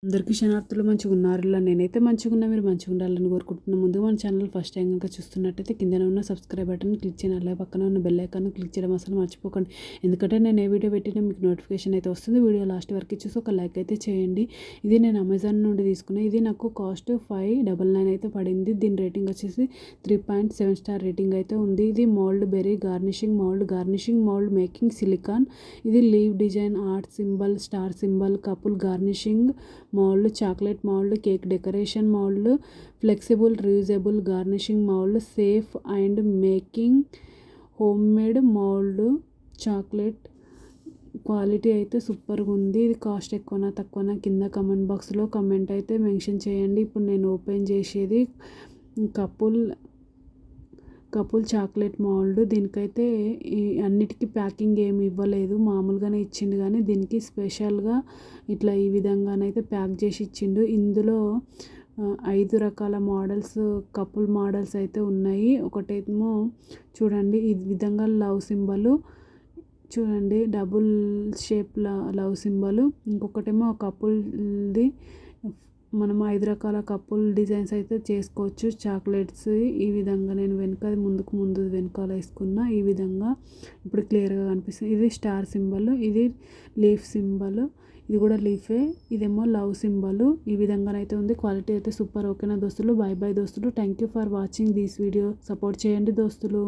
అందరికీ శనార్థులు మంచిగా ఉన్నారులా నేనైతే మంచిగా ఉన్నా, మీరు మంచిగా ఉండాలని కోరుకుంటున్నాను. ముందు మన ఛానల్ ఫస్ట్ టైం కనుక చూస్తున్నట్టయితే కింద ఉన్న సబ్స్క్రైబ్ బటన్ క్లిక్ చేయండి, అలాగే పక్కన ఉన్న బెల్ ఐకాన్ క్లిక్ చేయడం అసలు మర్చిపోకండి. ఎందుకంటే నేను ఏ వీడియో పెట్టినా మీకు నోటిఫికేషన్ అయితే వస్తుంది. వీడియో లాస్ట్ వరకు చూసి ఒక లైక్ అయితే చేయండి. ఇది నేను అమెజాన్ నుండి తీసుకున్నాను. ఇది నాకు కాస్ట్ 599 అయితే పడింది. దీని రేటింగ్ వచ్చేసి 3.7 స్టార్ రేటింగ్ అయితే ఉంది. ఇది mould berry garnishing mould making silicone. ఇది leaf design art symbol, star symbol, couple garnishing mould, chocolate mould, cake decoration mould, flexible reusable garnishing mould, safe and making home made mould chocolate. Quality అయితే సూపర్గా ఉంది. ఇది cost ఎక్కువనా తక్కువనా కింద comment బాక్స్లో comment అయితే మెన్షన్ చేయండి. ఇప్పుడు నేను ఓపెన్ చేసేది కపుల్ చాక్లెట్ మౌల్డ్. దీనికైతే ఈ అన్నిటికీ ప్యాకింగ్ ఏమి ఇవ్వలేదు, మామూలుగానే ఇచ్చిండు. కానీ దీనికి స్పెషల్గా ఇట్లా ఈ విధంగానైతే ప్యాక్ చేసి ఇచ్చిండు. ఇందులో 5 రకాల మోడల్స్, కపుల్ మోడల్స్ అయితే ఉన్నాయి. ఒకటేమో చూడండి ఈ విధంగా లవ్ సింబల్, చూడండి డబుల్ షేప్ లవ్ సింబల్. ఇంకొకటేమో కపుల్ది, మనం 5 రకాల కపుల్ డిజైన్స్ అయితే చేసుకోవచ్చు. చాక్లెట్స్ ఈ విధంగా నేను ముందు వెనకాల వేసుకున్న ఈ విధంగా ఇప్పుడు క్లియర్గా కనిపిస్తుంది. ఇది స్టార్ సింబల్, ఇది లీఫ్ సింబల్, ఇది కూడా లీఫే, ఇదేమో లవ్ సింబల్. ఈ విధంగానైతే ఉంది. క్వాలిటీ అయితే సూపర్. ఓకేనా దోస్తులు, బాయ్ బాయ్ దోస్తులు. Thank you for watching this video. Support చేయండి దోస్తులు.